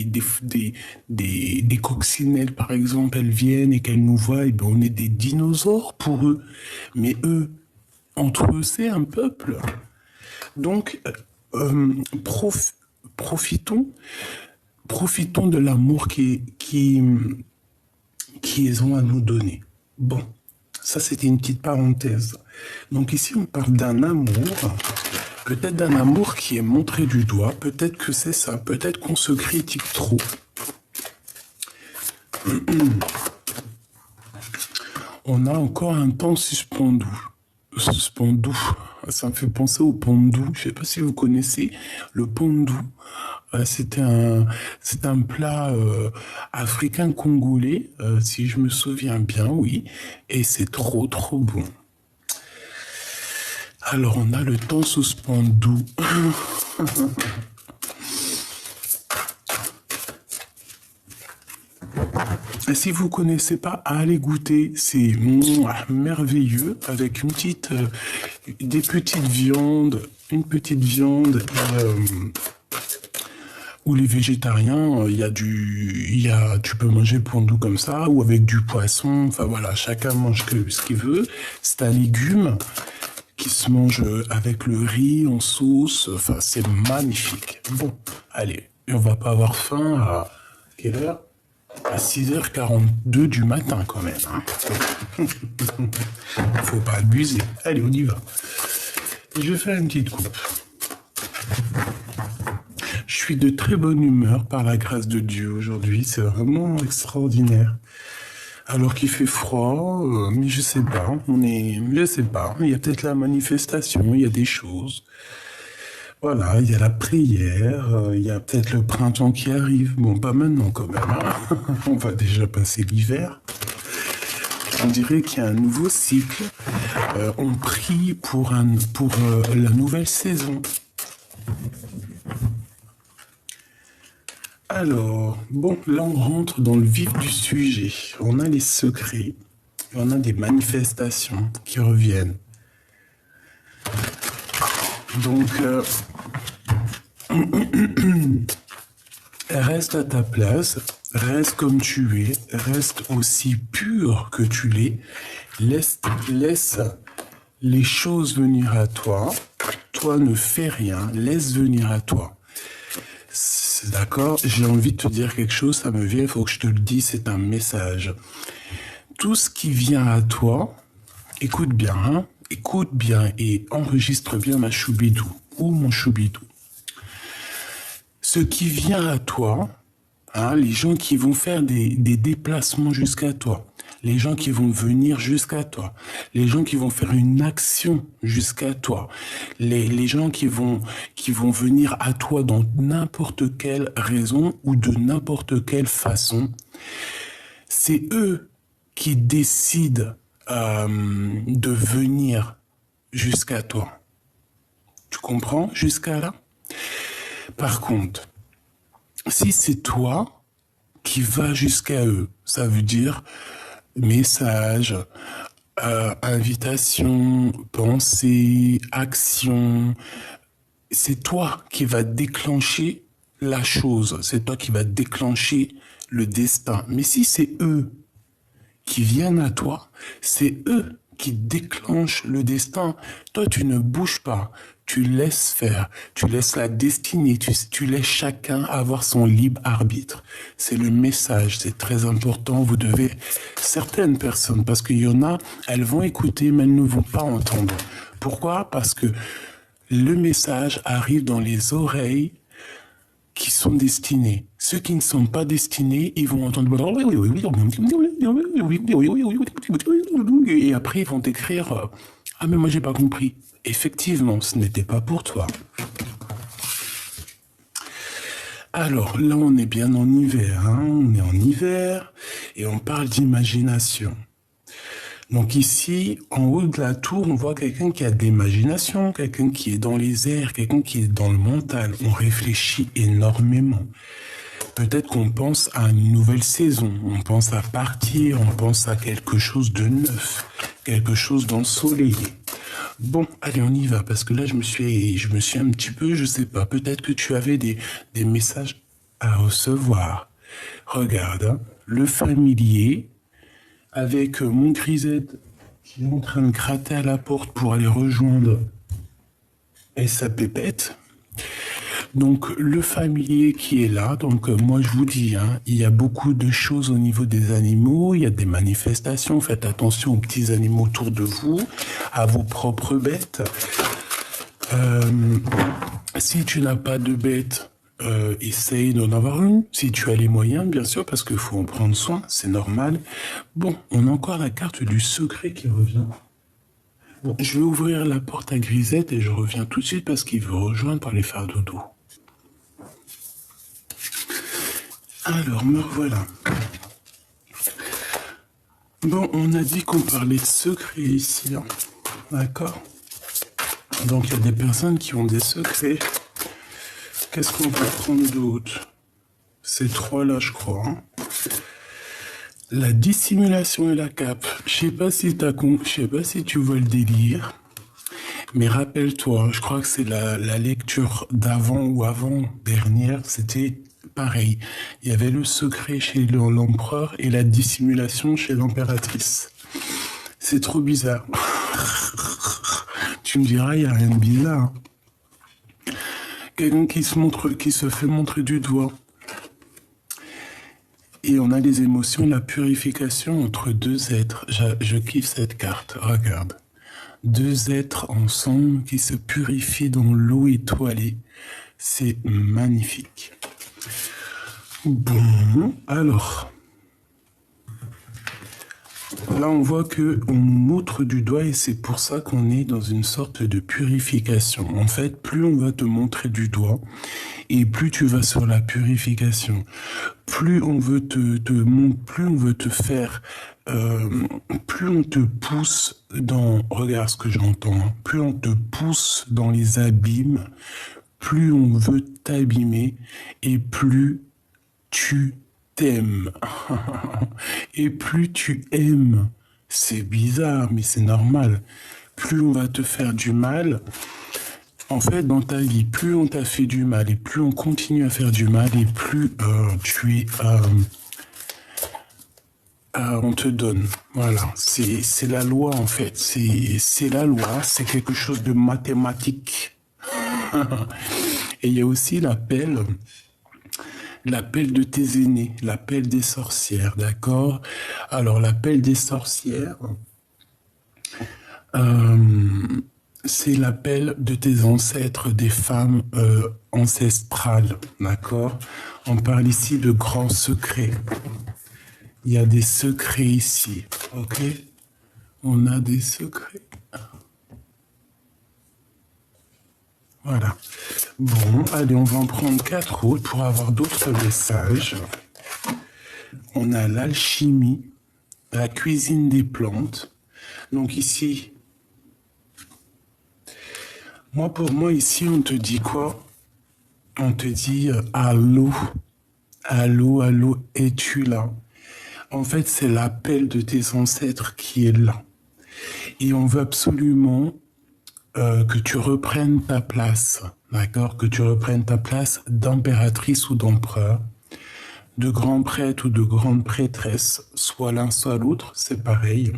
des coccinelles, par exemple, elles viennent et qu'elles nous voient, et ben on est des dinosaures pour eux. Mais eux, entre eux, c'est un peuple. Donc, profitons, profitons de l'amour qu'ils ont à nous donner. Bon, ça c'était une petite parenthèse. Donc ici, on parle d'un amour, peut-être d'un amour qui est montré du doigt, peut-être que c'est ça, peut-être qu'on se critique trop. On a encore un temps suspendu. Suspendu, ça me fait penser au pondou. Je ne sais pas si vous connaissez le pondou. C'est un plat africain congolais, si je me souviens bien, oui. Et c'est trop, trop bon. Alors, on a le temps suspendu. Si vous connaissez pas, allez goûter. C'est merveilleux avec des petites viandes, une petite viande. Ou les végétariens, tu peux manger le pondou comme ça, ou avec du poisson. Enfin voilà, chacun mange ce qu'il veut. C'est un légume qui se mange avec le riz en sauce. Enfin, c'est magnifique. Bon, allez, on va pas avoir faim à quelle heure? À 6h42 du matin quand même. Hein. Faut pas abuser. Allez, on y va. Je vais faire une petite coupe. Je suis de très bonne humeur par la grâce de Dieu aujourd'hui. C'est vraiment extraordinaire. Alors qu'il fait froid, mais je sais pas. Je sais pas. Il y a peut-être la manifestation, il y a des choses. Voilà, il y a la prière, il y a peut-être le printemps qui arrive. Bon, pas maintenant quand même. Hein. On va déjà passer l'hiver. On dirait qu'il y a un nouveau cycle. On prie pour la nouvelle saison. Alors, bon, là on rentre dans le vif du sujet. On a les secrets, on a des manifestations qui reviennent. Donc, reste à ta place, reste comme tu es, reste aussi pur que tu l'es. Laisse les choses venir à toi. Toi, ne fais rien, laisse venir à toi. D'accord, j'ai envie de te dire quelque chose, ça me vient, il faut que je te le dise, c'est un message. Tout ce qui vient à toi, écoute bien et enregistre bien ma choubidou ou mon choubidou. Ce qui vient à toi, hein, les gens qui vont faire des déplacements jusqu'à toi, les gens qui vont venir jusqu'à toi, les gens qui vont faire une action jusqu'à toi, les gens qui vont venir à toi dans n'importe quelle raison ou de n'importe quelle façon, c'est eux qui décident de venir jusqu'à toi. Tu comprends jusqu'à là? Par contre, si c'est toi qui vas jusqu'à eux, ça veut dire message, invitation, pensée, action. C'est toi qui vas déclencher la chose. C'est toi qui vas déclencher le destin. Mais si c'est eux qui viennent à toi, c'est eux qui déclenchent le destin. Toi, tu ne bouges pas. Tu laisses faire, tu laisses la destinée, tu laisses chacun avoir son libre arbitre. C'est le message, c'est très important. Vous devez, certaines personnes, parce qu'il y en a, elles vont écouter, mais elles ne vont pas entendre. Pourquoi? Parce que le message arrive dans les oreilles qui sont destinées. Ceux qui ne sont pas destinés, ils vont entendre et après ils vont écrire ah mais moi j'ai pas compris. Effectivement, ce n'était pas pour toi. Alors là, on est bien en hiver, hein, on est en hiver et on parle d'imagination. Donc ici, en haut de la tour, on voit quelqu'un qui a de l'imagination, quelqu'un qui est dans les airs, quelqu'un qui est dans le mental. On réfléchit énormément. Peut-être qu'on pense à une nouvelle saison, on pense à partir, on pense à quelque chose de neuf, quelque chose d'ensoleillé. Bon, allez, on y va, parce que là, je me suis un petit peu, je sais pas, peut-être que tu avais des messages. à recevoir. Regarde, hein, le familier avec mon grisette qui est en train de gratter à la porte pour aller rejoindre et sa pépette. Donc le familier qui est là, donc moi je vous dis, hein, il y a beaucoup de choses au niveau des animaux, il y a des manifestations, faites attention aux petits animaux autour de vous, à vos propres bêtes. Si tu n'as pas de bête, essaye d'en avoir une, si tu as les moyens bien sûr, parce qu'il faut en prendre soin, c'est normal. Bon, on a encore la carte du secret qui revient. Bon, je vais ouvrir la porte à Grisette et je reviens tout de suite parce qu'il veut rejoindre pour aller faire dodo. Alors, me revoilà. Bon, on a dit qu'on parlait de secrets ici, hein. D'accord? Donc, il y a des personnes qui ont des secrets. Qu'est-ce qu'on peut prendre d'autre? Ces trois-là, je crois. Hein. La dissimulation et la cape. Je sais pas si tu vois le délire. Mais rappelle-toi, je crois que c'est la lecture d'avant ou avant-dernière, c'était pareil. Il y avait le secret chez l'empereur et la dissimulation chez l'impératrice. C'est trop bizarre. Tu me diras, il n'y a rien de bizarre. Quelqu'un qui se fait montrer du doigt. Et on a les émotions, la purification entre deux êtres. Je kiffe cette carte, regarde. Deux êtres ensemble qui se purifient dans l'eau étoilée. C'est magnifique. Bon, alors. Là, on voit qu'on montre du doigt et c'est pour ça qu'on est dans une sorte de purification. En fait, plus on va te montrer du doigt et plus tu vas sur la purification. Plus on veut plus on veut te faire, plus on te pousse dans, regarde ce que j'entends, hein, plus on te pousse dans les abîmes, plus on veut t'abîmer et plus tu t'aimes. Et plus tu aimes, c'est bizarre, mais c'est normal. Plus on va te faire du mal, en fait, dans ta vie, plus on t'a fait du mal et plus on continue à faire du mal et plus tu es... on te donne. Voilà, c'est la loi en fait. C'est la loi, c'est quelque chose de mathématique. Et il y a aussi l'appel de tes aînés, l'appel des sorcières, d'accord? Alors, l'appel des sorcières, c'est l'appel de tes ancêtres, des femmes ancestrales, d'accord? On parle ici de grands secrets. Il y a des secrets ici, ok? On a des secrets. Voilà. Bon, allez, on va en prendre 4 autres pour avoir d'autres messages. On a l'alchimie, la cuisine des plantes. Donc ici, pour moi, ici, on te dit quoi? On te dit allô, allô, allô, es-tu là? En fait, c'est l'appel de tes ancêtres qui est là. Et on veut absolument que tu reprennes ta place, d'accord? Que tu reprennes ta place d'impératrice ou d'empereur, de grand prêtre ou de grande prêtresse, soit l'un soit l'autre, c'est pareil.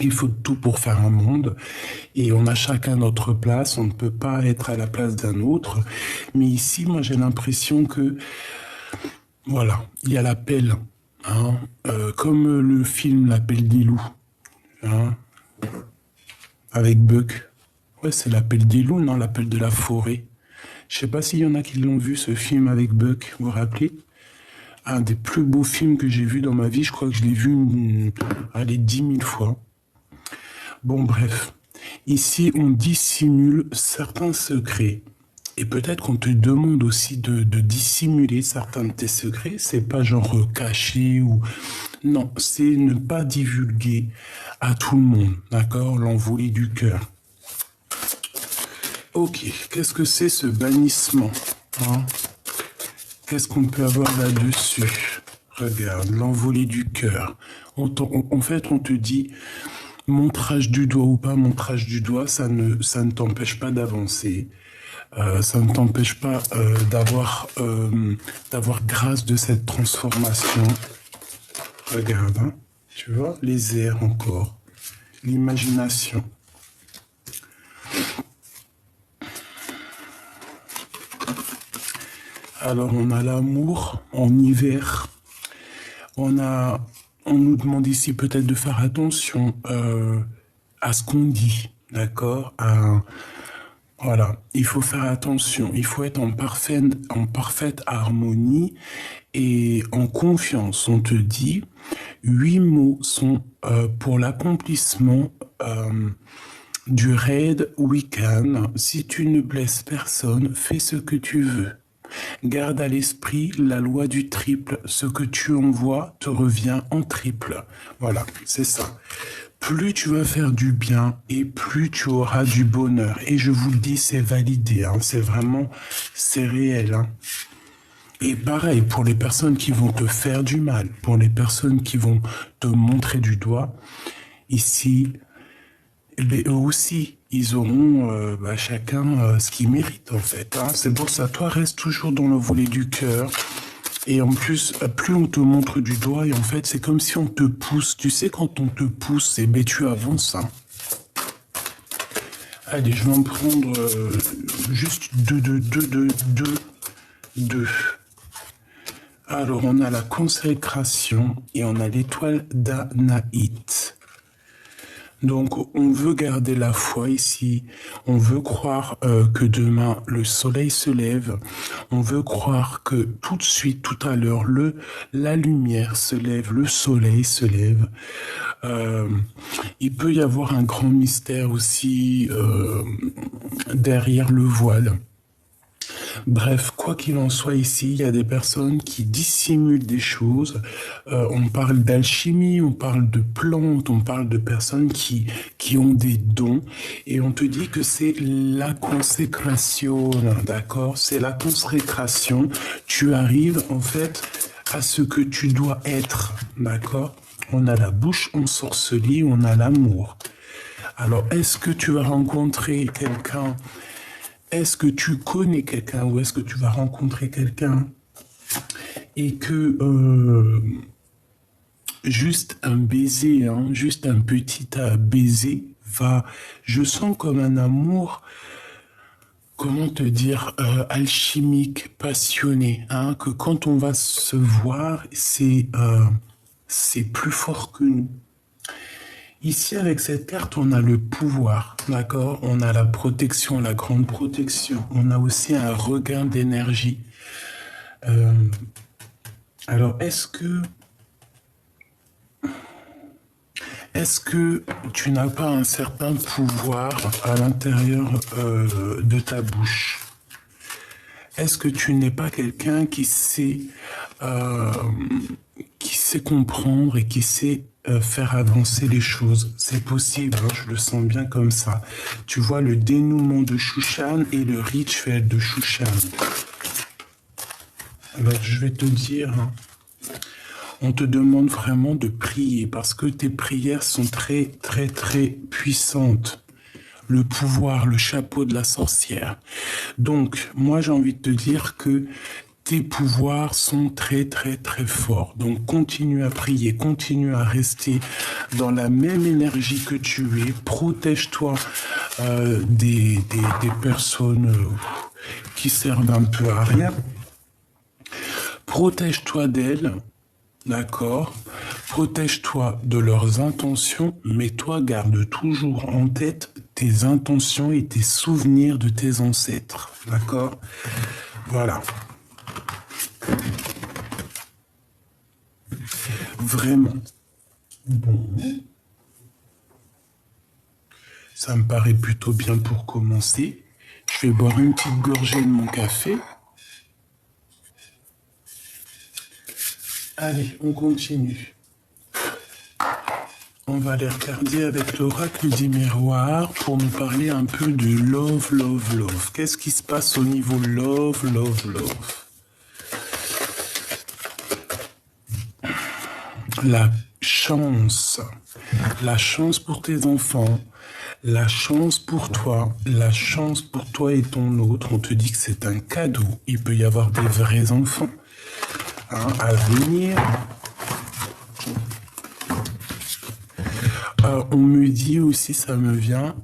Il faut tout pour faire un monde et on a chacun notre place, on ne peut pas être à la place d'un autre. Mais ici, moi j'ai l'impression que, voilà, il y a l'appel, hein, comme le film L'appel des loups, hein, avec Buck. Ouais, c'est l'appel des loups, non, l'appel de la forêt. Je sais pas s'il y en a qui l'ont vu, ce film avec Buck, vous vous rappelez? Un des plus beaux films que j'ai vu dans ma vie, je crois que je l'ai vu, 10 000 fois. Bon, bref. Ici, on dissimule certains secrets. Et peut-être qu'on te demande aussi de dissimuler certains de tes secrets. C'est pas genre caché ou... Non, c'est ne pas divulguer à tout le monde, d'accord? L'envolée du cœur. Ok, qu'est-ce que c'est ce bannissement, hein? Qu'est-ce qu'on peut avoir là-dessus? Regarde, l'envolée du cœur. En fait, on te dit, montrage du doigt ou pas montrage du doigt, ça ne t'empêche pas d'avancer. Ça ne t'empêche pas d'avoir grâce de cette transformation. Regarde, hein, tu vois, les airs encore, l'imagination. Alors, on a l'amour en hiver. On nous demande ici peut-être de faire attention à ce qu'on dit, d'accord? Voilà, il faut faire attention, il faut être en parfaite harmonie et en confiance. On te dit, 8 mots sont pour l'accomplissement du raid week-end. Si tu ne blesses personne, fais ce que tu veux. Garde à l'esprit la loi du triple. Ce que tu envoies te revient en triple. Voilà, c'est ça. Plus tu vas faire du bien et plus tu auras du bonheur. Et je vous le dis, c'est validé. Hein, c'est réel. Hein. Et pareil, pour les personnes qui vont te faire du mal, pour les personnes qui vont te montrer du doigt, ici, eux aussi, ils auront chacun ce qu'ils méritent en fait. Hein. C'est pour ça, toi, reste toujours dans le volet du cœur. Et en plus, plus on te montre du doigt, et en fait, c'est comme si on te pousse. Tu sais, quand on te pousse, tu avances. Hein. Allez, je vais en prendre juste deux. Alors, on a la consécration et on a l'étoile d'Anaït. Donc, on veut garder la foi ici. On veut croire que demain, le soleil se lève. On veut croire que tout de suite, tout à l'heure, la lumière se lève, le soleil se lève. Il peut y avoir un grand mystère aussi derrière le voile. Bref, quoi qu'il en soit ici, il y a des personnes qui dissimulent des choses. On parle d'alchimie, on parle de plantes, on parle de personnes qui ont des dons. Et on te dit que c'est la consécration, d'accord? C'est la consécration. Tu arrives en fait à ce que tu dois être, d'accord? On a la bouche ensorcelée, on a l'amour. Alors, est-ce que tu vas rencontrer quelqu'un? Est-ce que tu connais quelqu'un ou est-ce que tu vas rencontrer quelqu'un et que juste un baiser, hein, juste un petit baiser je sens comme un amour, comment te dire, alchimique, passionné, hein, que quand on va se voir, c'est plus fort que nous. Ici, avec cette carte, on a le pouvoir, d'accord? On a la protection, la grande protection. On a aussi un regain d'énergie. Alors, est-ce que tu n'as pas un certain pouvoir à l'intérieur de ta bouche? Est-ce que tu n'es pas quelqu'un qui sait comprendre et qui sait faire avancer les choses? C'est possible, hein, je le sens bien comme ça. Tu vois le dénouement de Shushan et le rituel de Shushan. Alors je vais te dire, hein, on te demande vraiment de prier parce que tes prières sont très très très puissantes. Le pouvoir, le chapeau de la sorcière. Donc, moi j'ai envie de te dire que tes pouvoirs sont très très très forts. Donc continue à prier, continue à rester dans la même énergie que tu es. Protège-toi des personnes qui servent un peu à rien. Protège-toi d'elles, d'accord? Protège-toi de leurs intentions, mais toi garde toujours en tête tes intentions et tes souvenirs de tes ancêtres, d'accord? Voilà. Vraiment. Bon. Ça me paraît plutôt bien pour commencer. Je vais boire une petite gorgée de mon café. Allez, on continue. On va aller regarder avec l'oracle du miroir pour nous parler un peu de love, love, love. Qu'est-ce qui se passe au niveau love, love, love? La chance pour tes enfants, La chance pour toi et ton autre, on te dit que c'est un cadeau. Il peut y avoir des vrais enfants à venir. On me dit aussi, ça me vient,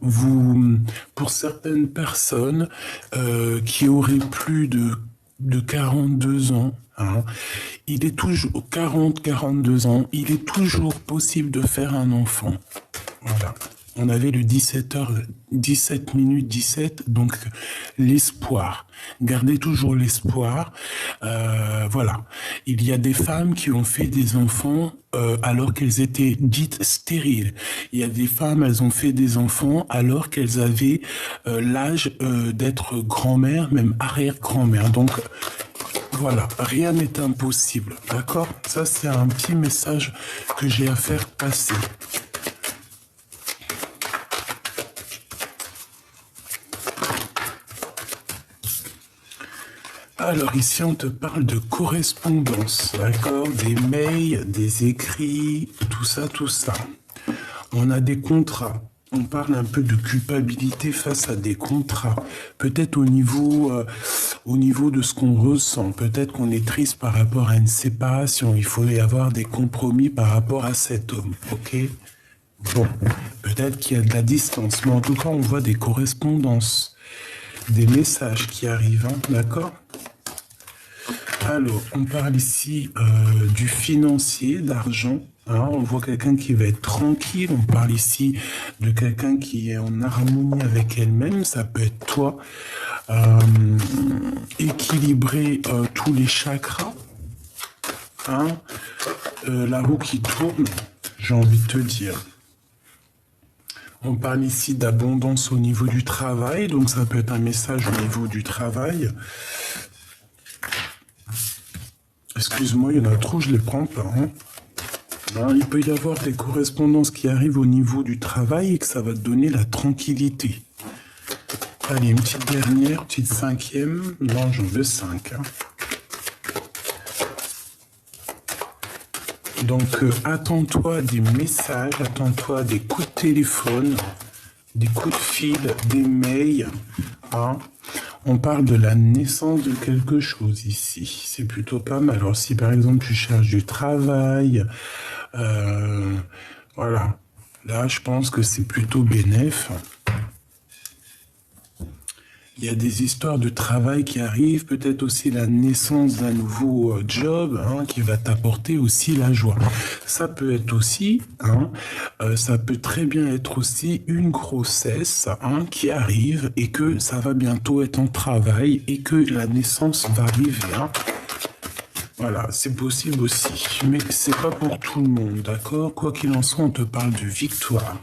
pour certaines personnes qui auraient plus de 42 ans, il est toujours 42 ans, il est toujours possible de faire un enfant. Voilà. On avait le 17 minutes 17, donc l'espoir. Gardez toujours l'espoir. Voilà. Il y a des femmes qui ont fait des enfants alors qu'elles étaient dites stériles. Il y a des femmes, elles ont fait des enfants alors qu'elles avaient l'âge d'être grand-mère, même arrière-grand-mère. Donc, voilà, rien n'est impossible. D'accord? Ça, c'est un petit message que j'ai à faire passer. Alors ici, on te parle de correspondance, d'accord? Des mails, des écrits, tout ça, tout ça. On a des contrats. On parle un peu de culpabilité face à des contrats. Peut-être au niveau de ce qu'on ressent. Peut-être qu'on est triste par rapport à une séparation. Il faut y avoir des compromis par rapport à cet homme, ok? Bon, peut-être qu'il y a de la distance, mais en tout cas, on voit des correspondances, des messages qui arrivent, d'accord? Alors, on parle ici du financier, d'argent. On voit quelqu'un qui va être tranquille. On parle ici de quelqu'un qui est en harmonie avec elle-même. Ça peut être toi. Équilibrer tous les chakras. La roue qui tourne, j'ai envie de te dire. On parle ici d'abondance au niveau du travail. Donc, ça peut être un message au niveau du travail. Excuse-moi, il y en a trop, je les prends pas. Il peut y avoir des correspondances qui arrivent au niveau du travail et que ça va te donner la tranquillité. Allez, une petite dernière, petite cinquième. Non, j'en veux 5. Donc, attends-toi à des messages, attends-toi à des coups de téléphone, des coups de fil, des mails. On parle de la naissance de quelque chose ici. C'est plutôt pas mal. Alors, si par exemple tu cherches du travail, voilà. Là, je pense que c'est plutôt bénéf. Il y a des histoires de travail qui arrivent, peut-être aussi la naissance d'un nouveau job qui va t'apporter aussi la joie. Ça peut être aussi, ça peut très bien être aussi une grossesse qui arrive et que ça va bientôt être en travail et que la naissance va arriver. Voilà, c'est possible aussi, mais c'est pas pour tout le monde, d'accord? Quoi qu'il en soit, on te parle de victoire.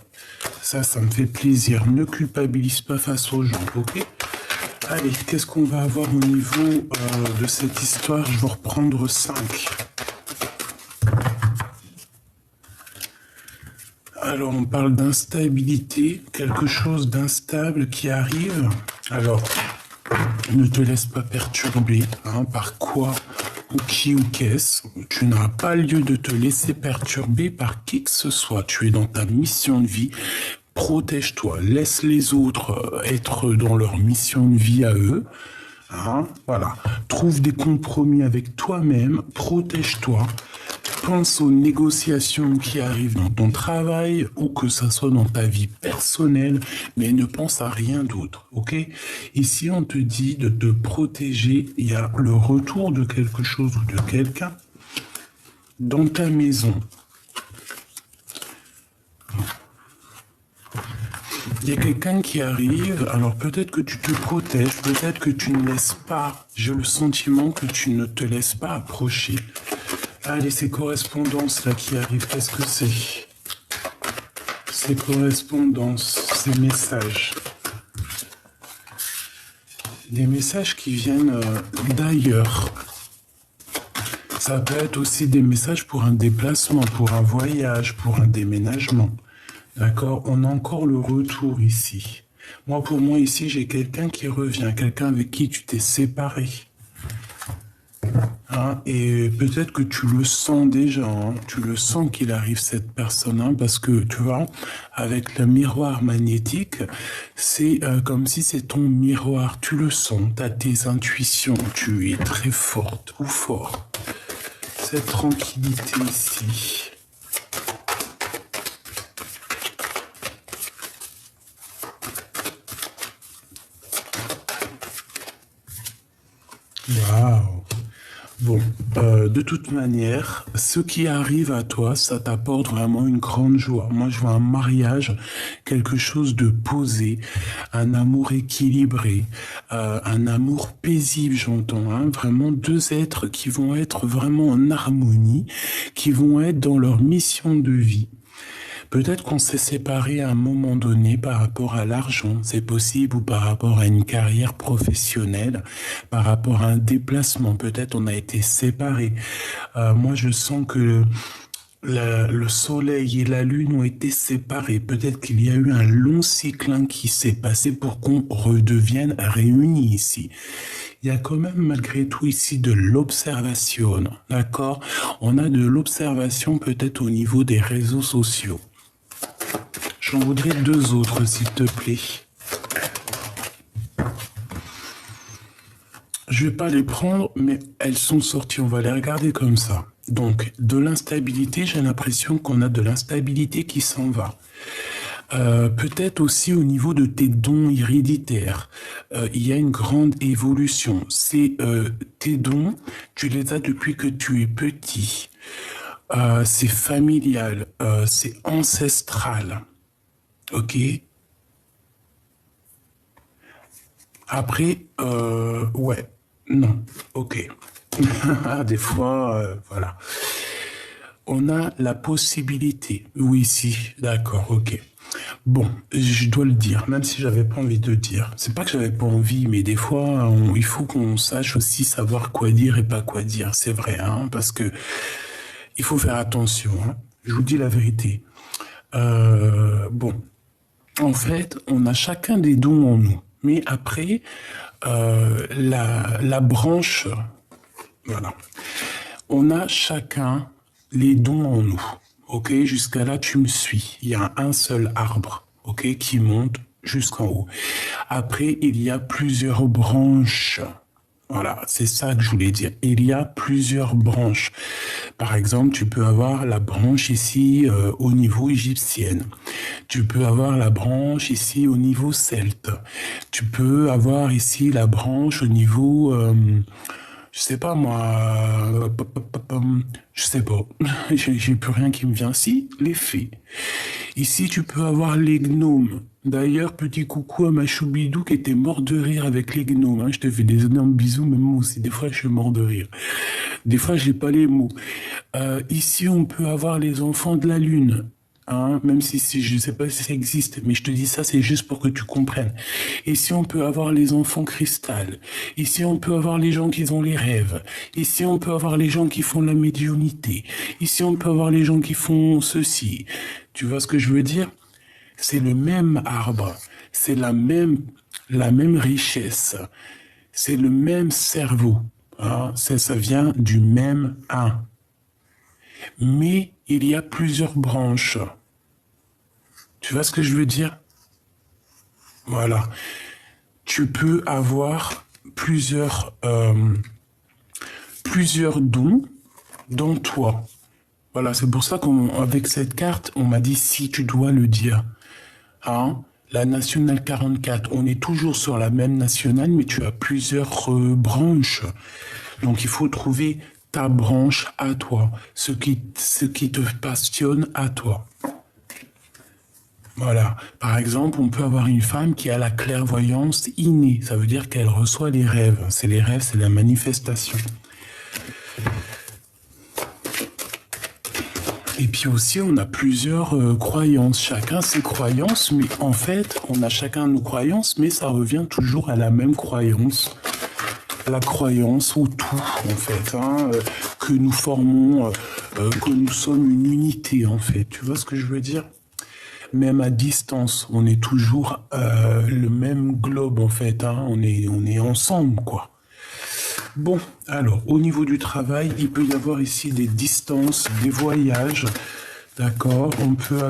Ça me fait plaisir. Ne culpabilise pas face aux gens, ok? Allez, qu'est-ce qu'on va avoir au niveau de cette histoire? Je vais reprendre 5. Alors, on parle d'instabilité, quelque chose d'instable qui arrive. Alors, ne te laisse pas perturber par quoi ou qui ou qu'est-ce. Tu n'auras pas lieu de te laisser perturber par qui que ce soit. Tu es dans ta mission de vie. Protège-toi, laisse les autres être dans leur mission de vie à eux. Voilà. Trouve des compromis avec toi-même, protège-toi. Pense aux négociations qui arrivent dans ton travail ou que ça soit dans ta vie personnelle, mais ne pense à rien d'autre, ok? Ici, on te dit de te protéger. Il y a le retour de quelque chose ou de quelqu'un dans ta maison. Il y a quelqu'un qui arrive, alors peut-être que tu te protèges, peut-être que tu ne laisses pas, j'ai le sentiment que tu ne te laisses pas approcher. Allez, ces correspondances-là qui arrivent, qu'est-ce que c'est? Ces correspondances, ces messages. Des messages qui viennent d'ailleurs. Ça peut être aussi des messages pour un déplacement, pour un voyage, pour un déménagement. D'accord? On a encore le retour ici. Pour moi, ici, j'ai quelqu'un qui revient, quelqu'un avec qui tu t'es séparé. Hein, et peut-être que tu le sens déjà, hein, tu le sens qu'il arrive cette personne, hein, parce que tu vois, avec le miroir magnétique, c'est comme si c'est ton miroir, tu le sens, tu as tes intuitions, tu es très forte ou fort. Cette tranquillité ici. Waouh! Bon, de toute manière, ce qui arrive à toi, ça t'apporte vraiment une grande joie. Moi, je vois un mariage, quelque chose de posé, un amour équilibré, un amour paisible, j'entends, hein, vraiment deux êtres qui vont être vraiment en harmonie, qui vont être dans leur mission de vie. Peut-être qu'on s'est séparés à un moment donné par rapport à l'argent, c'est possible, ou par rapport à une carrière professionnelle, par rapport à un déplacement. Peut-être on a été séparés. Moi, je sens que le soleil et la lune ont été séparés. Peut-être qu'il y a eu un long cycle hein, qui s'est passé pour qu'on redevienne réunis ici. Il y a quand même malgré tout ici de l'observation, d'accord? On a de l'observation peut-être au niveau des réseaux sociaux. J'en voudrais deux autres, s'il te plaît. Je vais pas les prendre, mais elles sont sorties. On va les regarder comme ça. Donc, de l'instabilité, j'ai l'impression qu'on a de l'instabilité qui s'en va. Peut-être aussi au niveau de tes dons héréditaires. Il y a une grande évolution. Tes dons, tu les as depuis que tu es petit. C'est familial, c'est ancestral. Ok. Après, ouais, non, ok. Des fois, voilà. On a la possibilité. Oui, si, d'accord, ok. Bon, je dois le dire, même si j'avais pas envie de le dire. C'est pas que j'avais pas envie, mais des fois, il faut qu'on sache aussi savoir quoi dire et pas quoi dire. C'est vrai, hein, parce que il faut faire attention. Hein. Je vous dis la vérité. Bon, en fait, on a chacun des dons en nous. Mais après, la branche, voilà. On a chacun les dons en nous. Ok, jusqu'à là, tu me suis. Il y a un seul arbre, ok, qui monte jusqu'en haut. Après, il y a plusieurs branches. Voilà, c'est ça que je voulais dire. Il y a plusieurs branches. Par exemple, tu peux avoir la branche ici au niveau égyptienne. Tu peux avoir la branche ici au niveau celte. Tu peux avoir ici la branche au niveau, je sais pas moi, je sais pas. J'ai plus rien qui me vient. Si, les fées. Ici, tu peux avoir les gnomes. D'ailleurs, petit coucou à ma choubidou qui était mort de rire avec les gnomes. Hein. Je te fais des énormes bisous, même moi aussi. Des fois, je suis mort de rire. Des fois, j'ai pas les mots. Ici, on peut avoir les enfants de la lune. Hein, même si je ne sais pas si ça existe, mais je te dis ça, c'est juste pour que tu comprennes. Ici, on peut avoir les enfants cristal. Ici, on peut avoir les gens qui ont les rêves. Ici, on peut avoir les gens qui font la médiumnité. Ici, on peut avoir les gens qui font ceci. Tu vois ce que je veux dire? C'est le même arbre. C'est la même richesse. C'est le même cerveau. Hein, ça vient du même un. Mais il y a plusieurs branches. Tu vois ce que je veux dire? Voilà. Tu peux avoir plusieurs dons dans toi. Voilà, c'est pour ça qu'avec cette carte, on m'a dit si tu dois le dire. Hein? La nationale 44, on est toujours sur la même nationale, mais tu as plusieurs branches. Donc il faut trouver ta branche à toi, ce qui te passionne à toi. Voilà. Par exemple, on peut avoir une femme qui a la clairvoyance innée. Ça veut dire qu'elle reçoit les rêves. C'est les rêves, c'est la manifestation. Et puis aussi, on a plusieurs croyances. Chacun ses croyances, mais en fait, on a chacun nos croyances, mais ça revient toujours à la même croyance. La croyance au tout, en fait, hein, que nous formons, que nous sommes une unité, en fait. Tu vois ce que je veux dire? Même à distance, on est toujours le même globe, en fait. Hein, on est ensemble, quoi. Bon, alors, au niveau du travail, il peut y avoir ici des distances, des voyages, d'accord? On peut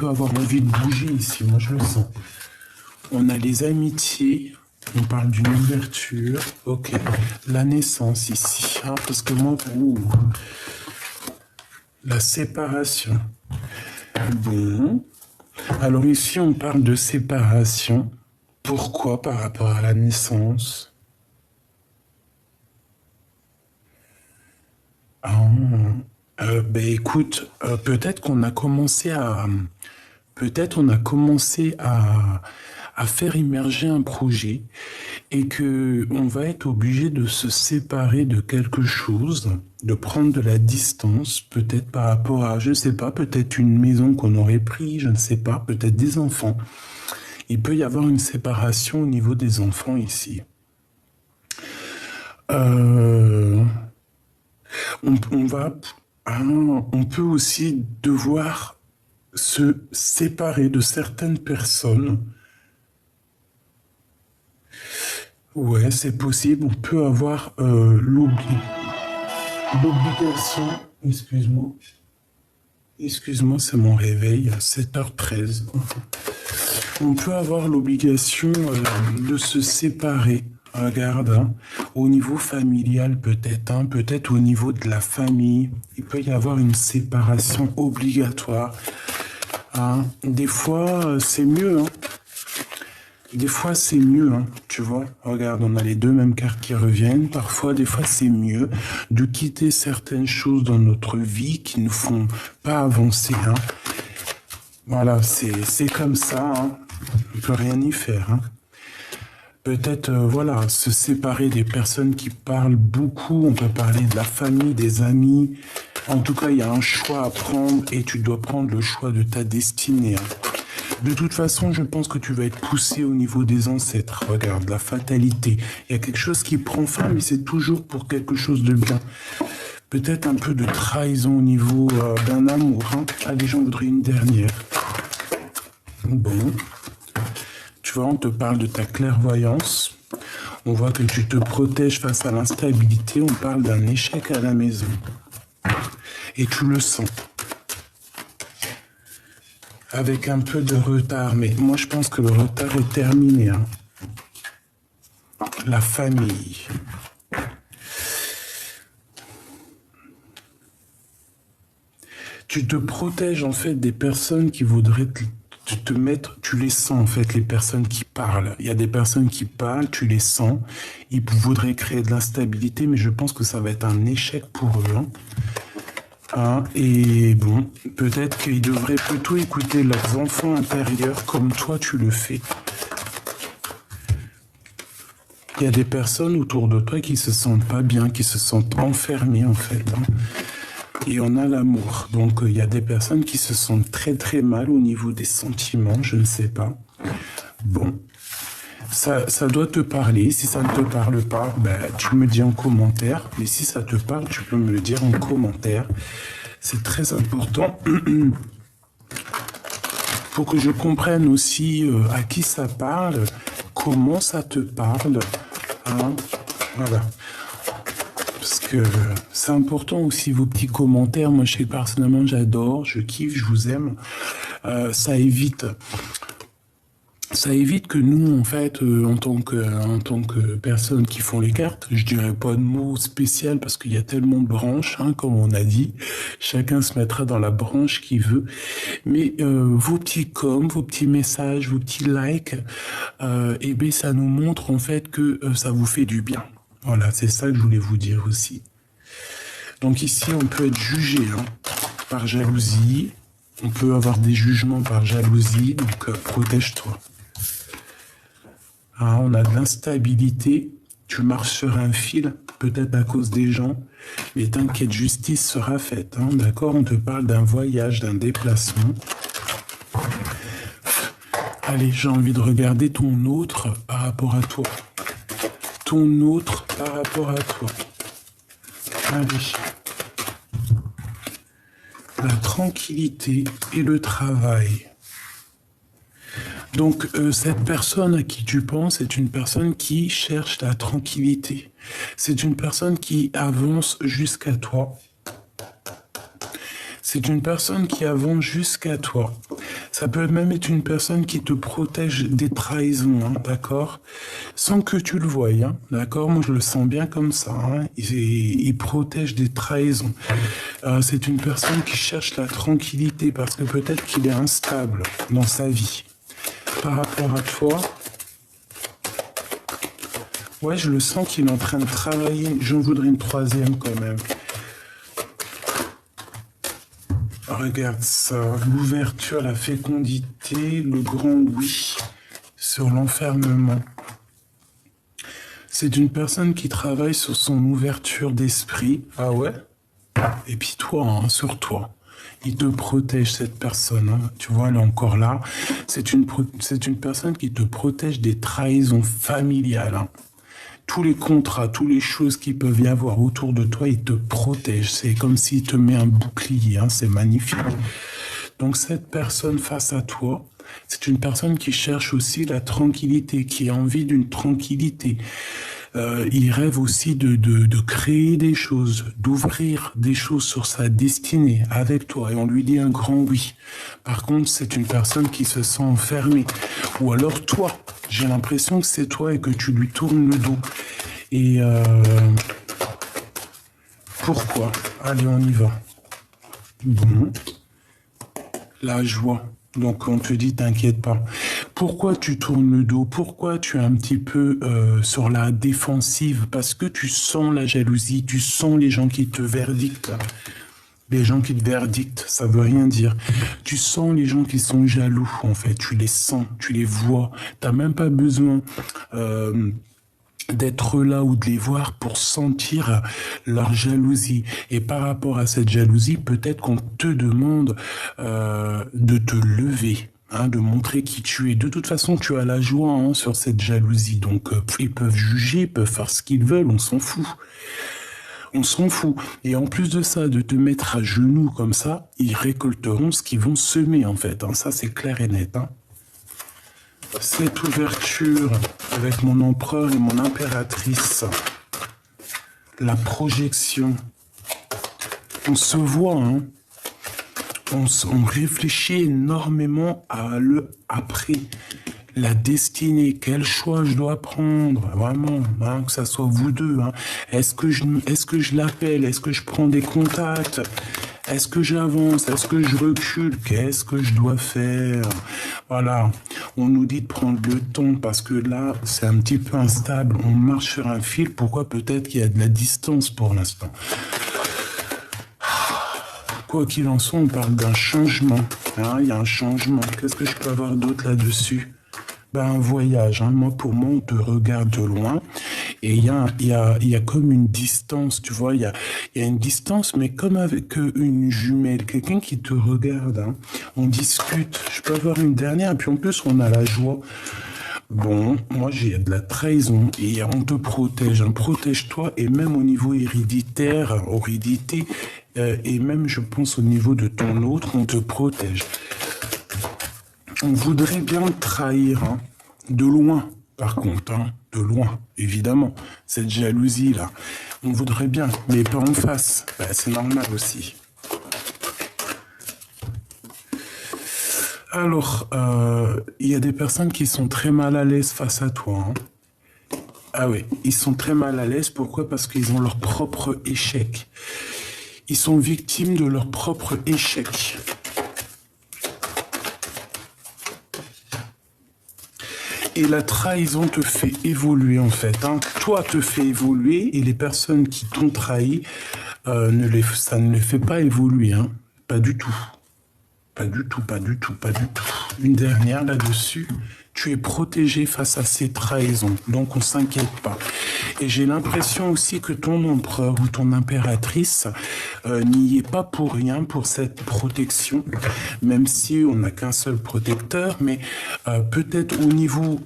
avoir envie de bouger ici, moi je le sens. On a les amitiés, on parle d'une ouverture, ok. La naissance ici, hein, parce que moi, la séparation. Bon, alors ici on parle de séparation. Pourquoi par rapport à la naissance? Ah, ben écoute, peut-être qu'on a commencé à, peut-être on a commencé à faire immerger un projet et que on va être obligé de se séparer de quelque chose, de prendre de la distance, peut-être par rapport à, je ne sais pas, peut-être une maison qu'on aurait pris, je ne sais pas, peut-être des enfants. Il peut y avoir une séparation au niveau des enfants ici. Euh, on va, on peut aussi devoir se séparer de certaines personnes. Ouais, c'est possible. On peut avoir l'obligation. Excuse-moi. Excuse-moi, c'est mon réveil à 7h13. On peut avoir l'obligation de se séparer. Regarde, hein, au niveau familial peut-être, hein, peut-être au niveau de la famille, il peut y avoir une séparation obligatoire. Hein. Des fois, c'est mieux. Hein. Des fois, c'est mieux, hein, tu vois. Regarde, on a les deux mêmes cartes qui reviennent. Parfois, des fois, c'est mieux de quitter certaines choses dans notre vie qui ne font pas avancer. Hein. Voilà, c'est comme ça. Hein. On ne peut rien y faire. Hein. Peut-être, voilà, se séparer des personnes qui parlent beaucoup. On peut parler de la famille, des amis. En tout cas, il y a un choix à prendre et tu dois prendre le choix de ta destinée. Hein. De toute façon, je pense que tu vas être poussé au niveau des ancêtres. Regarde, la fatalité. Il y a quelque chose qui prend fin, mais c'est toujours pour quelque chose de bien. Peut-être un peu de trahison au niveau d'un amour. Hein. Allez, j'en voudrais une dernière. Bon. Tu vois, on te parle de ta clairvoyance. On voit que tu te protèges face à l'instabilité. On parle d'un échec à la maison. Et tu le sens. Avec un peu de retard, mais moi je pense que le retard est terminé. Hein. La famille. Tu te protèges en fait des personnes qui voudraient te mettre, tu les sens en fait, les personnes qui parlent. Il y a des personnes qui parlent, tu les sens, ils voudraient créer de l'instabilité, mais je pense que ça va être un échec pour eux. Hein. Hein, et bon, peut-être qu'ils devraient plutôt écouter leurs enfants intérieurs comme toi tu le fais. Il y a des personnes autour de toi qui se sentent pas bien, qui se sentent enfermées en fait. Hein. Et on a l'amour. Donc il y a des personnes qui se sentent très très mal au niveau des sentiments, je ne sais pas. Bon. Ça doit te parler. Si ça ne te parle pas, ben, tu me dis en commentaire. Mais si ça te parle, tu peux me le dire en commentaire. C'est très important. Faut que je comprenne aussi à qui ça parle, comment ça te parle. Hein, voilà. Parce que c'est important aussi vos petits commentaires. Moi, je sais que personnellement, j'adore, je kiffe, je vous aime. Ça évite que nous, en fait, en tant que personnes qui font les cartes, je dirais pas de mots spécial parce qu'il y a tellement de branches, hein, comme on a dit. Chacun se mettra dans la branche qu'il veut. Mais vos petits coms, vos petits messages, vos petits likes, eh bien, ça nous montre en fait que ça vous fait du bien. Voilà, c'est ça que je voulais vous dire aussi. Donc ici, on peut être jugé hein, par jalousie. On peut avoir des jugements par jalousie, donc protège-toi. Ah, on a de l'instabilité, tu marches sur un fil, peut-être à cause des gens, mais t'inquiète, justice sera faite, hein, d'accord? On te parle d'un voyage, d'un déplacement. Allez, j'ai envie de regarder ton autre par rapport à toi. Ton autre par rapport à toi. Allez. La tranquillité et le travail. Donc, cette personne à qui tu penses est une personne qui cherche la tranquillité. C'est une personne qui avance jusqu'à toi. C'est une personne qui avance jusqu'à toi. Ça peut même être une personne qui te protège des trahisons, hein, d'accord? Sans que tu le voies, hein, d'accord? Moi, je le sens bien comme ça. Hein. Il protège des trahisons. C'est une personne qui cherche la tranquillité parce que peut-être qu'il est instable dans sa vie. Par rapport à toi, ouais, je le sens qu'il est en train de travailler. J'en voudrais une troisième quand même. Regarde ça, l'ouverture, la fécondité, le grand oui sur l'enfermement. C'est une personne qui travaille sur son ouverture d'esprit. Ah ouais? Et puis toi, hein, sur toi. Il te protège, cette personne. Hein. Tu vois, elle est encore là. C'est une personne qui te protège des trahisons familiales. Hein. Tous les contrats, toutes les choses qui peuvent y avoir autour de toi, il te protège. C'est comme s'il te met un bouclier, hein, c'est magnifique. Donc cette personne face à toi, c'est une personne qui cherche aussi la tranquillité, qui a envie d'une tranquillité. Il rêve aussi de créer des choses, d'ouvrir des choses sur sa destinée avec toi. Et on lui dit un grand oui. Par contre, c'est une personne qui se sent enfermée. Ou alors toi, j'ai l'impression que c'est toi et que tu lui tournes le dos. Et pourquoi? Allez, on y va. Bon. La joie. Donc on te dit, t'inquiète pas. Pourquoi tu tournes le dos? Pourquoi tu es un petit peu sur la défensive? Parce que tu sens la jalousie, tu sens les gens qui te verdictent. Les gens qui te verdictent, ça veut rien dire. Tu sens les gens qui sont jaloux, en fait. Tu les sens, tu les vois. T'as même pas besoin d'être là ou de les voir pour sentir leur jalousie. Et par rapport à cette jalousie, peut-être qu'on te demande de te lever, hein, de montrer qui tu es. De toute façon, tu as la joie, hein, sur cette jalousie. Donc, ils peuvent juger, ils peuvent faire ce qu'ils veulent, on s'en fout. On s'en fout. Et en plus de ça, de te mettre à genoux comme ça, ils récolteront ce qu'ils vont semer, en fait. Hein. Ça, c'est clair et net. Hein. Cette ouverture avec mon empereur et mon impératrice, la projection, on se voit, hein, on réfléchit énormément à le après, la destinée, quel choix je dois prendre, vraiment, hein, que ça soit vous deux. Hein. Est-ce que je l'appelle, est-ce que je prends des contacts? Est-ce que j'avance? Est-ce que je recule? Qu'est-ce que je dois faire? Voilà. On nous dit de prendre le temps parce que là, c'est un petit peu instable. On marche sur un fil. Pourquoi? Peut-être qu'il y a de la distance pour l'instant. Quoi qu'il en soit, on parle d'un changement. Hein, il y a un changement. Qu'est-ce que je peux avoir d'autre là-dessus? Ben, un voyage. Hein. Pour moi, on te regarde de loin. Et il y a comme une distance, tu vois, il y a une distance, mais comme avec une jumelle, quelqu'un qui te regarde, hein. On discute, je peux avoir une dernière, et puis en plus, on a la joie. Bon, moi, j'ai de la trahison, et on te protège, hein. Protège-toi, et même au niveau héréditaire, hérédité, et même, je pense, au niveau de ton autre, on te protège. On voudrait bien te trahir, hein, de loin. Par contre, hein, de loin, évidemment, cette jalousie-là, on voudrait bien, mais pas en face. Ben, c'est normal aussi. Alors, il y a des personnes qui sont très mal à l'aise face à toi. Hein. Ah oui, ils sont très mal à l'aise. Pourquoi? Parce qu'ils ont leur propre échec. Ils sont victimes de leur propre échec. Et la trahison te fait évoluer, en fait. Hein. Toi, te fait évoluer, et les personnes qui t'ont trahi, ça ne les fait pas évoluer. Hein. Pas du tout. Pas du tout, pas du tout, pas du tout. Une dernière là-dessus. Tu es protégé face à ces trahisons, donc on s'inquiète pas. Et j'ai l'impression aussi que ton empereur ou ton impératrice n'y est pas pour rien pour cette protection, même si on n'a qu'un seul protecteur, mais peut-être au niveau,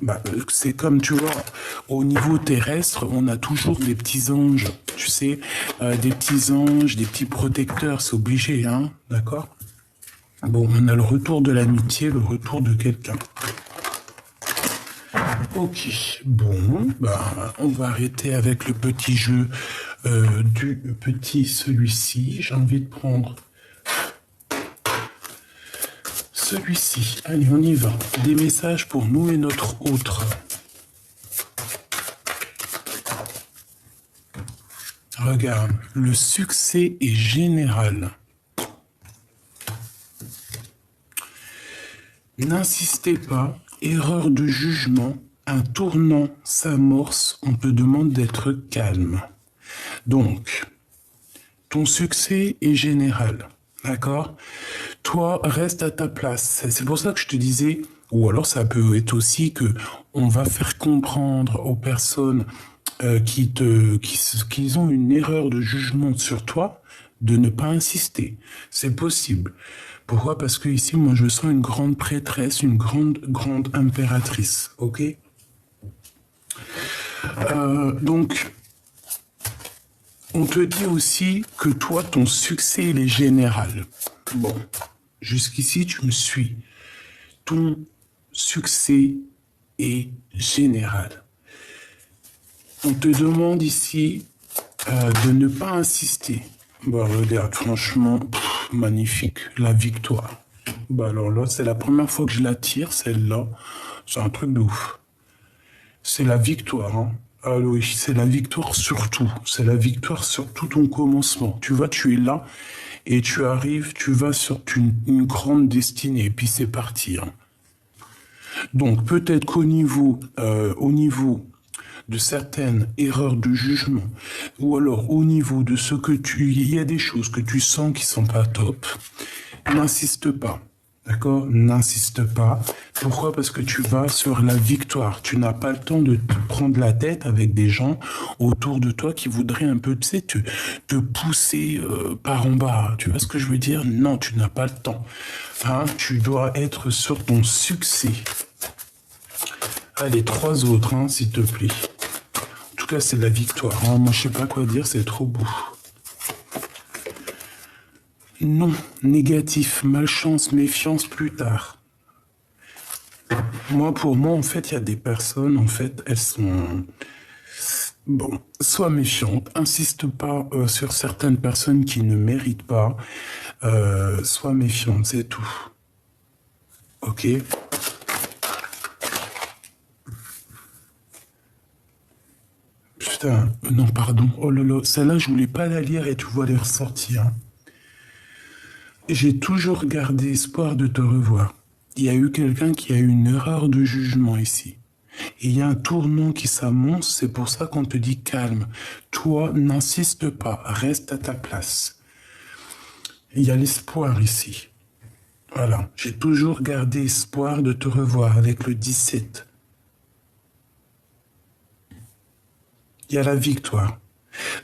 c'est comme tu vois, au niveau terrestre, on a toujours des petits anges, tu sais, des petits anges, des petits protecteurs, c'est obligé, hein, d'accord? Bon, on a le retour de l'amitié, le retour de quelqu'un. Ok, bon, bah, on va arrêter avec le petit jeu du petit celui-ci. J'ai envie de prendre celui-ci. Allez, on y va. Des messages pour nous et notre autre. Regarde, le succès est général. N'insistez pas, erreur de jugement, un tournant s'amorce, on te demande d'être calme. Donc, ton succès est général, d'accord? Toi, reste à ta place. C'est pour ça que je te disais, ou alors ça peut être aussi que on va faire comprendre aux personnes qui ont une erreur de jugement sur toi, de ne pas insister. C'est possible. Pourquoi? Parce que ici, moi, je sens une grande prêtresse, une grande impératrice. Ok? Donc, on te dit aussi que toi, ton succès, il est général. Bon, jusqu'ici, tu me suis. Ton succès est général. On te demande ici de ne pas insister. Bah, regarde, franchement, magnifique, la victoire. Bah, alors là, c'est la première fois que je la tire, celle-là. C'est un truc de ouf. C'est la victoire, hein. Ah oui, c'est la victoire sur tout. C'est la victoire sur tout ton commencement. Tu vois, tu es là et tu arrives, tu vas sur une grande destinée. Et puis c'est parti, hein. Donc peut-être qu'au niveau de certaines erreurs de jugement, ou alors au niveau de ce que il y a des choses que tu sens qui sont pas top, n'insiste pas. D'accord? N'insiste pas. Pourquoi? Parce que tu vas sur la victoire. Tu n'as pas le temps de te prendre la tête avec des gens autour de toi qui voudraient un peu, tu sais, te pousser par en bas. Tu vois ce que je veux dire? Non, tu n'as pas le temps. Hein? Tu dois être sur ton succès. Allez, 3 autres, hein, s'il te plaît. En tout cas, c'est la victoire. Hein. Moi, je sais pas quoi dire, c'est trop beau. Non, négatif, malchance, méfiance plus tard. Moi, pour moi, en fait, il y a des personnes, en fait, elles sont... Bon, sois méfiante, insiste pas sur certaines personnes qui ne méritent pas. Sois méfiante, c'est tout. Ok? Putain, non, pardon. Oh là là, celle-là, je voulais pas la lire et tu vois les ressortir. Hein. J'ai toujours gardé espoir de te revoir. Il y a eu quelqu'un qui a eu une erreur de jugement ici. Et il y a un tournant qui s'annonce, c'est pour ça qu'on te dit calme. Toi, n'insiste pas, reste à ta place. Il y a l'espoir ici. Voilà, j'ai toujours gardé espoir de te revoir avec le 17. Il y a la victoire.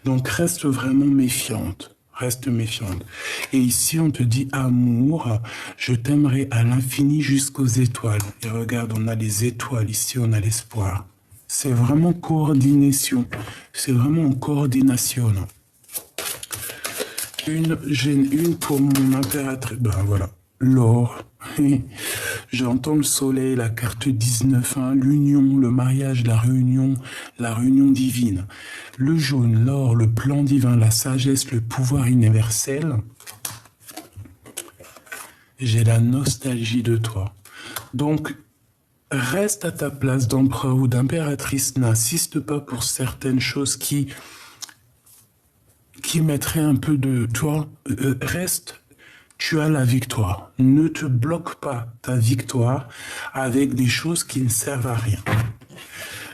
Donc reste vraiment méfiante. Reste méfiante. Et ici, on te dit amour, je t'aimerai à l'infini jusqu'aux étoiles. Et regarde, on a les étoiles ici, on a l'espoir. C'est vraiment coordination. C'est vraiment en coordination. Une pour mon impératrice. Ben voilà, l'or. J'entends le soleil, la carte 19, hein, l'union, le mariage, la réunion divine. Le jaune, l'or, le plan divin, la sagesse, le pouvoir universel. J'ai la nostalgie de toi. Donc, reste à ta place d'empereur ou d'impératrice. N'insiste pas pour certaines choses qui mettraient un peu de... Toi, reste... Tu as la victoire. Ne te bloque pas ta victoire avec des choses qui ne servent à rien.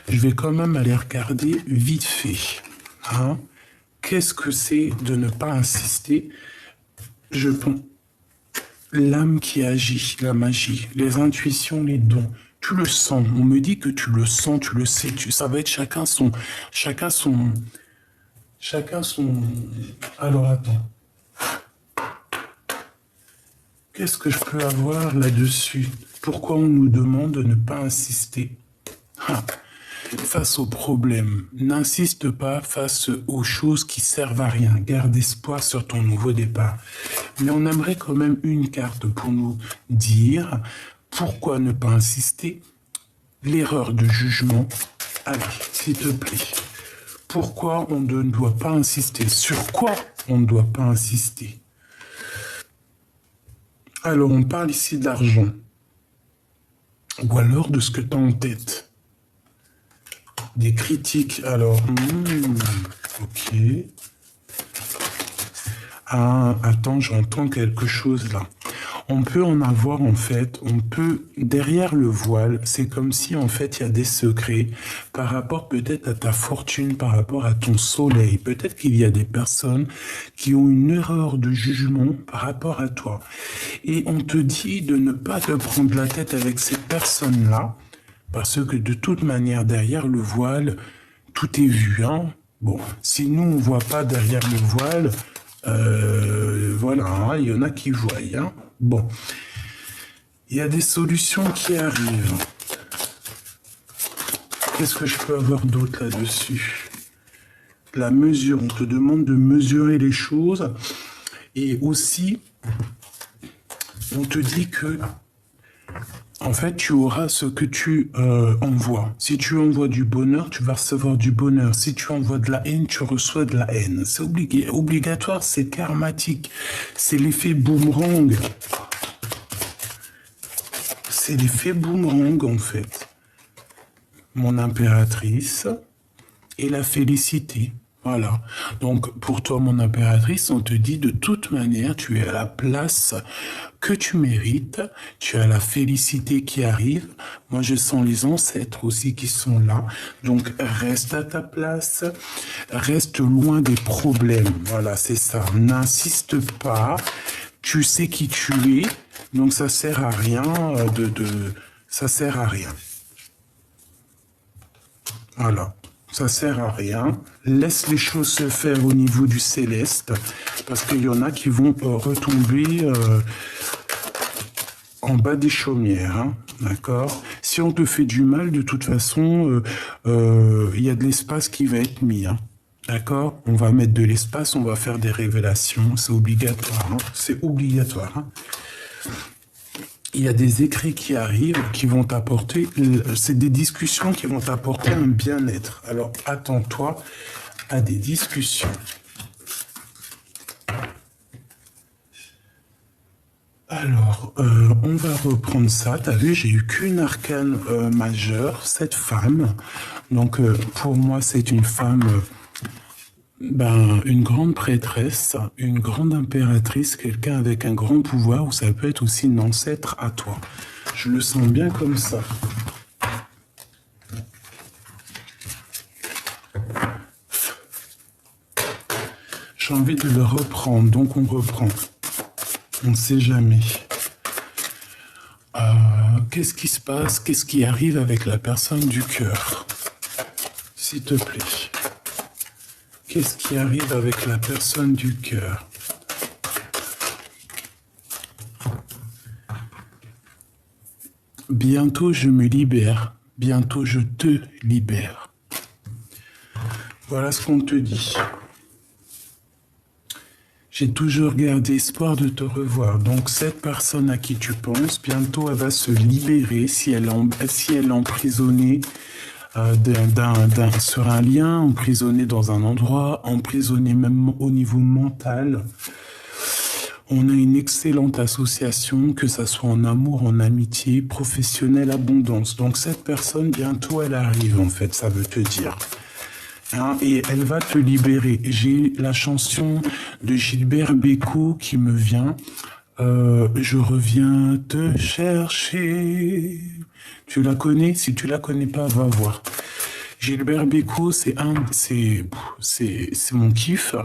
Je vais quand même aller regarder vite fait. Hein? Qu'est-ce que c'est de ne pas insister? Je pense. L'âme qui agit, la magie, les intuitions, les dons. Tu le sens. On me dit que tu le sens, tu le sais. Ça va être chacun son... Alors attends. Qu'est-ce que je peux avoir là-dessus? Pourquoi on nous demande de ne pas insister? Face aux problèmes, n'insiste pas face aux choses qui servent à rien. Garde espoir sur ton nouveau départ. Mais on aimerait quand même une carte pour nous dire pourquoi ne pas insister. l'erreur de jugement. Allez, s'il te plaît. Pourquoi on ne doit pas insister? Sur quoi on ne doit pas insister? Alors, on parle ici d'argent. Ou alors de ce que tu as en tête. Des critiques. Alors, ok. Ah, attends, j'entends quelque chose là. On peut en avoir en fait, derrière le voile, c'est comme si en fait il y a des secrets par rapport peut-être à ta fortune, par rapport à ton soleil. Peut-être qu'il y a des personnes qui ont une erreur de jugement par rapport à toi. Et on te dit de ne pas te prendre la tête avec ces personnes-là, parce que de toute manière, derrière le voile, tout est vu, hein. Bon, si nous on voit pas derrière le voile, voilà, hein, il y en a qui voient, hein. Bon, il y a des solutions qui arrivent. Qu'est-ce que je peux avoir d'autre là-dessus? La mesure, on te demande de mesurer les choses. Et aussi, on te dit que, en fait, tu auras ce que tu envoies. Si tu envoies du bonheur, tu vas recevoir du bonheur. Si tu envoies de la haine, tu reçois de la haine. C'est obligatoire, c'est karmatique. C'est l'effet boomerang. C'est l'effet boomerang, en fait. Mon impératrice et la félicité. Voilà. Donc, pour toi, mon impératrice, on te dit de toute manière, tu es à la place que tu mérites. Tu as la félicité qui arrive. Moi, je sens les ancêtres aussi qui sont là. Donc, reste à ta place. Reste loin des problèmes. Voilà, c'est ça. N'insiste pas. Tu sais qui tu es. Donc, ça sert à rien ça sert à rien. Voilà. Ça sert à rien. Laisse les choses se faire au niveau du céleste, parce qu'il y en a qui vont retomber en bas des chaumières, hein, d'accord? Si on te fait du mal, de toute façon, il y a de l'espace qui va être mis, hein, d'accord? On va mettre de l'espace, on va faire des révélations, c'est obligatoire, hein, c'est obligatoire, hein. Il y a des écrits qui arrivent, qui vont t'apporter, c'est des discussions qui vont t'apporter un bien-être. Alors, attends-toi à des discussions. Alors, on va reprendre ça. T'as vu, j'ai eu qu'une arcane majeure, cette femme. Donc, pour moi, c'est une femme... une grande prêtresse, une grande impératrice, quelqu'un avec un grand pouvoir, ou ça peut être aussi une ancêtre à toi. Je le sens bien comme ça. J'ai envie de le reprendre, donc on reprend. On ne sait jamais. Qu'est-ce qui se passe? Qu'est-ce qui arrive avec la personne du cœur? S'il te plaît. Qu'est-ce qui arrive avec la personne du cœur? Bientôt je me libère. Bientôt je te libère. Voilà ce qu'on te dit. J'ai toujours gardé espoir de te revoir. Donc cette personne à qui tu penses, bientôt elle va se libérer si elle est emprisonnée sur un lien, emprisonné dans un endroit, emprisonné même au niveau mental. On a une excellente association, que ça soit en amour, en amitié, professionnelle, abondance. Donc cette personne, bientôt elle arrive en fait, ça veut te dire. Hein, et elle va te libérer. J'ai la chanson de Gilbert Bécaud qui me vient. Je reviens te chercher. Tu la connais? Si tu la connais pas, va voir. Gilbert Bécaud, c'est mon kiff.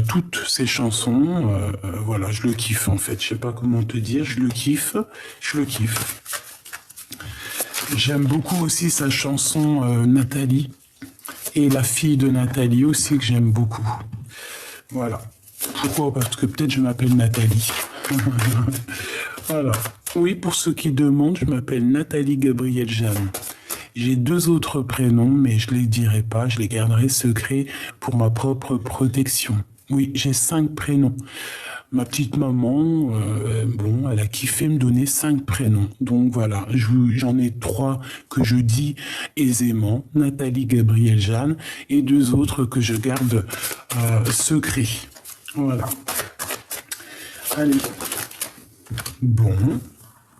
Toutes ces chansons, voilà, je le kiffe en fait. Je sais pas comment te dire, je le kiffe. J'aime beaucoup aussi sa chanson Nathalie. Et la fille de Nathalie aussi que j'aime beaucoup. Voilà. Pourquoi? Parce que peut-être je m'appelle Nathalie. Voilà. Oui, pour ceux qui demandent, je m'appelle Nathalie Gabrielle Jeanne. J'ai 2 autres prénoms, mais je les dirai pas, je les garderai secrets pour ma propre protection. Oui, j'ai 5 prénoms. Ma petite maman, bon, elle a kiffé me donner 5 prénoms. Donc voilà, j'en ai 3 que je dis aisément, Nathalie, Gabrielle, Jeanne, et 2 autres que je garde secrets. Voilà. Allez. Bon,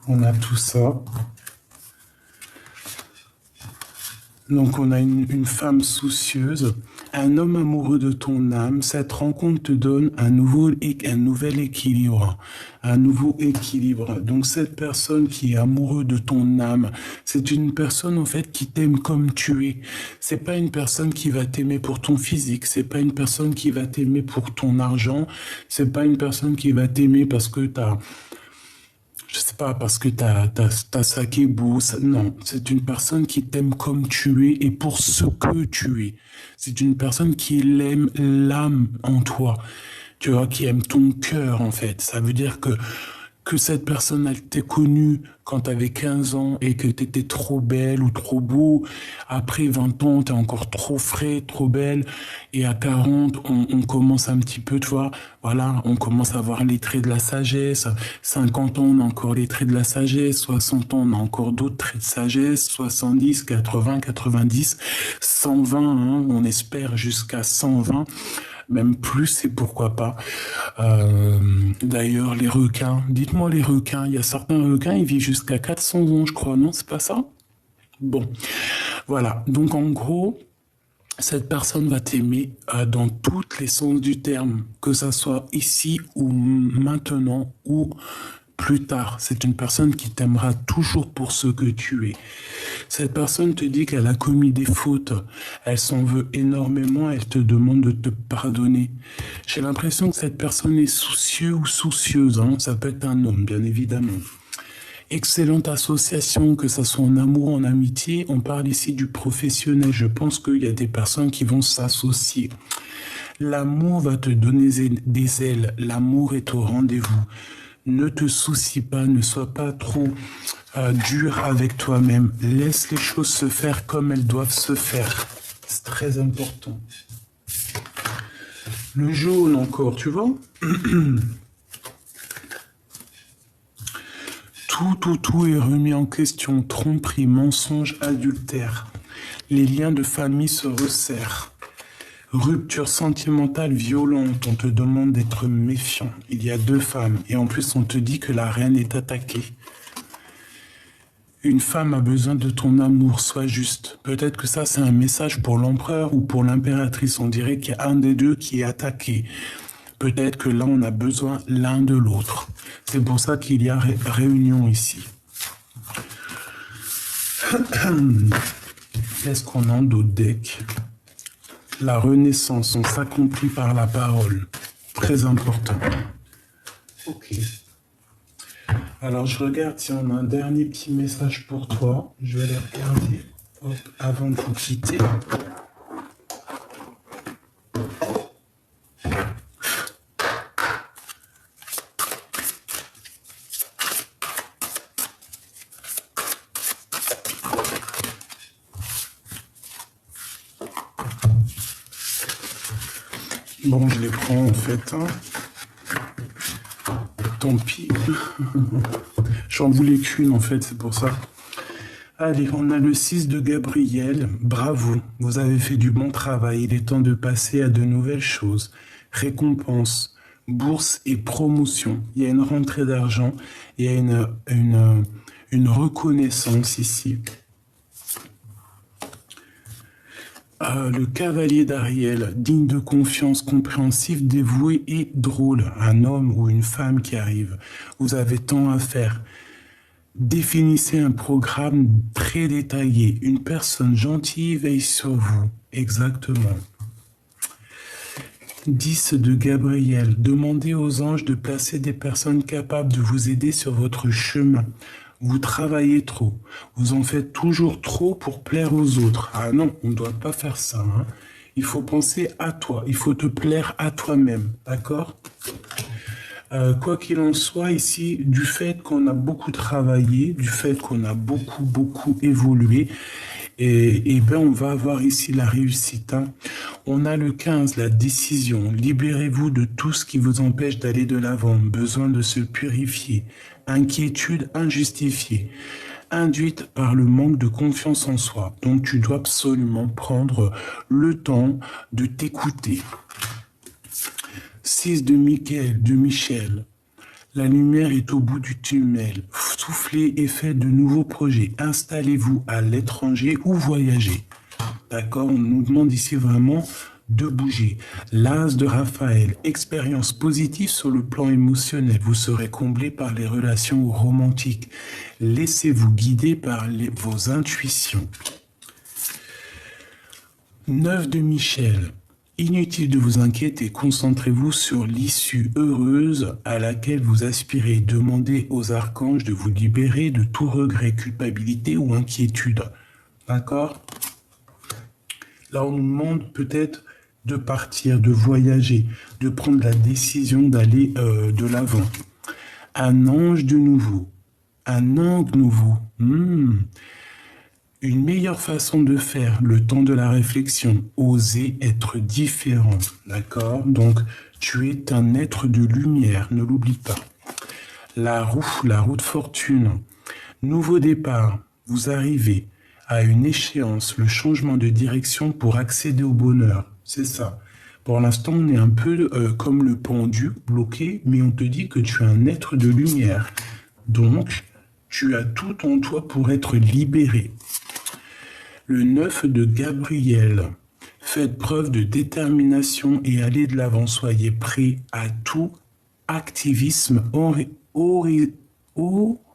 on a tout ça. Donc on a une femme soucieuse, un homme amoureux de ton âme. Cette rencontre te donne un nouvel équilibre, un nouveau équilibre. Donc cette personne qui est amoureuse de ton âme, c'est une personne en fait qui t'aime comme tu es. C'est pas une personne qui va t'aimer pour ton physique, c'est pas une personne qui va t'aimer pour ton argent, c'est pas une personne qui va t'aimer parce que je sais pas, parce que t'as saqué beau. Non, c'est une personne qui t'aime comme tu es et pour ce que tu es. C'est une personne qui aime l'âme en toi, tu vois, qui aime ton cœur en fait. Ça veut dire que cette personne, elle t'ait connue quand tu avais 15 ans et que tu étais trop belle ou trop beau. Après 20 ans, tu es encore trop frais, trop belle. Et à 40, on commence un petit peu, tu vois, voilà, on commence à avoir les traits de la sagesse. 50 ans, on a encore les traits de la sagesse. 60 ans, on a encore d'autres traits de sagesse. 70, 80, 90, 120, hein, on espère jusqu'à 120. Même plus, et pourquoi pas. D'ailleurs, les requins, dites-moi les requins, il y a certains requins, ils vivent jusqu'à 400 ans, je crois, non? C'est pas ça? Bon, voilà. Donc, en gros, cette personne va t'aimer dans tous les sens du terme, que ça soit ici ou maintenant ou plus tard. C'est une personne qui t'aimera toujours pour ce que tu es. Cette personne te dit qu'elle a commis des fautes, elle s'en veut énormément, elle te demande de te pardonner. J'ai l'impression que cette personne est soucieux ou soucieuse, hein. Ça peut être un homme, bien évidemment. Excellente association, que ça soit en amour, en amitié. On parle ici du professionnel. Je pense qu'il y a des personnes qui vont s'associer. L'amour va te donner des ailes. L'amour est au rendez-vous. Ne te soucie pas, ne sois pas trop dur avec toi-même. Laisse les choses se faire comme elles doivent se faire. C'est très important. Le jaune encore, tu vois? Tout est remis en question. Tromperie, mensonge, adultère. Les liens de famille se resserrent. Rupture sentimentale violente, on te demande d'être méfiant. Il y a 2 femmes et en plus on te dit que la reine est attaquée. Une femme a besoin de ton amour, sois juste. Peut-être que ça c'est un message pour l'empereur ou pour l'impératrice. On dirait qu'il y a un des 2 qui est attaqué. Peut-être que là on a besoin l'un de l'autre. C'est pour ça qu'il y a réunion ici. Qu'est-ce qu'on a d'autre deck? La renaissance, on s'accomplit par la parole. Très important. Ok. Alors, je regarde si on a un dernier petit message pour toi. Je vais aller regarder avant de vous quitter. Bon, je les prends en fait. Hein. Tant pis. J'en voulais qu'une en fait, c'est pour ça. Allez, on a le 6 de Gabriel. Bravo, vous avez fait du bon travail. Il est temps de passer à de nouvelles choses. Récompense, bourse et promotion. Il y a une rentrée d'argent. Il y a une reconnaissance ici. Le cavalier d'Ariel, digne de confiance, compréhensif, dévoué et drôle. Un homme ou une femme qui arrive. Vous avez tant à faire. Définissez un programme très détaillé. Une personne gentille veille sur vous. Exactement. 10 de Gabriel. Demandez aux anges de placer des personnes capables de vous aider sur votre chemin. Vous travaillez trop. Vous en faites toujours trop pour plaire aux autres. Ah non, on ne doit pas faire ça. Hein. Il faut penser à toi. Il faut te plaire à toi-même. D'accord ? Quoi qu'il en soit, ici, du fait qu'on a beaucoup travaillé, du fait qu'on a beaucoup évolué, Et ben, on va avoir ici la réussite. Hein. On a le 15, la décision. Libérez-vous de tout ce qui vous empêche d'aller de l'avant. Besoin de se purifier. Inquiétude injustifiée, induite par le manque de confiance en soi. Donc, tu dois absolument prendre le temps de t'écouter. 6 de Michel. La lumière est au bout du tunnel. Soufflez et faites de nouveaux projets. Installez-vous à l'étranger ou voyagez. D'accord? On nous demande ici vraiment de bouger. L'As de Raphaël. Expérience positive sur le plan émotionnel. Vous serez comblé par les relations romantiques. Laissez-vous guider par vos intuitions. 9 de Michel. Inutile de vous inquiéter, concentrez-vous sur l'issue heureuse à laquelle vous aspirez. Demandez aux archanges de vous libérer de tout regret, culpabilité ou inquiétude. D'accord? Là, on nous demande peut-être de partir, de voyager, de prendre la décision d'aller de l'avant. Un ange de nouveau, un angle nouveau. Une meilleure façon de faire, le temps de la réflexion, oser être différent, d'accord? Donc, tu es un être de lumière, ne l'oublie pas. La roue de fortune, nouveau départ, vous arrivez à une échéance, le changement de direction pour accéder au bonheur, c'est ça. Pour l'instant, on est un peu comme le pendu, bloqué, mais on te dit que tu es un être de lumière. Donc, tu as tout en toi pour être libéré. Le 9 de Gabriel. Faites preuve de détermination et allez de l'avant. Soyez prêts à tout activisme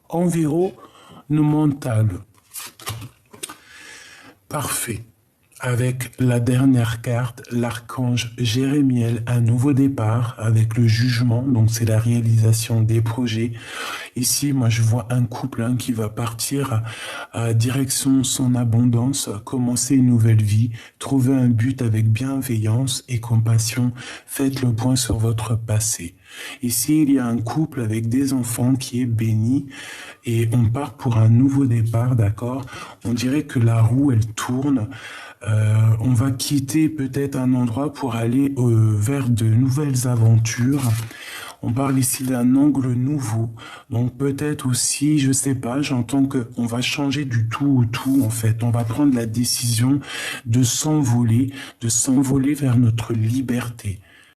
environnemental. Parfait. Avec la dernière carte, l'archange Jérémiel, un nouveau départ avec le jugement, donc c'est la réalisation des projets. Ici, moi, je vois un couple qui va partir à direction son abondance, commencer une nouvelle vie, trouver un but avec bienveillance et compassion. Faites le point sur votre passé. Ici, il y a un couple avec des enfants qui est béni et on part pour un nouveau départ, d'accord? On dirait que la roue, elle tourne. On va quitter peut-être un endroit pour aller vers de nouvelles aventures. On parle ici d'un angle nouveau. Donc peut-être aussi, je sais pas, j'entends qu'on va changer du tout au tout en fait. On va prendre la décision de s'envoler vers notre liberté.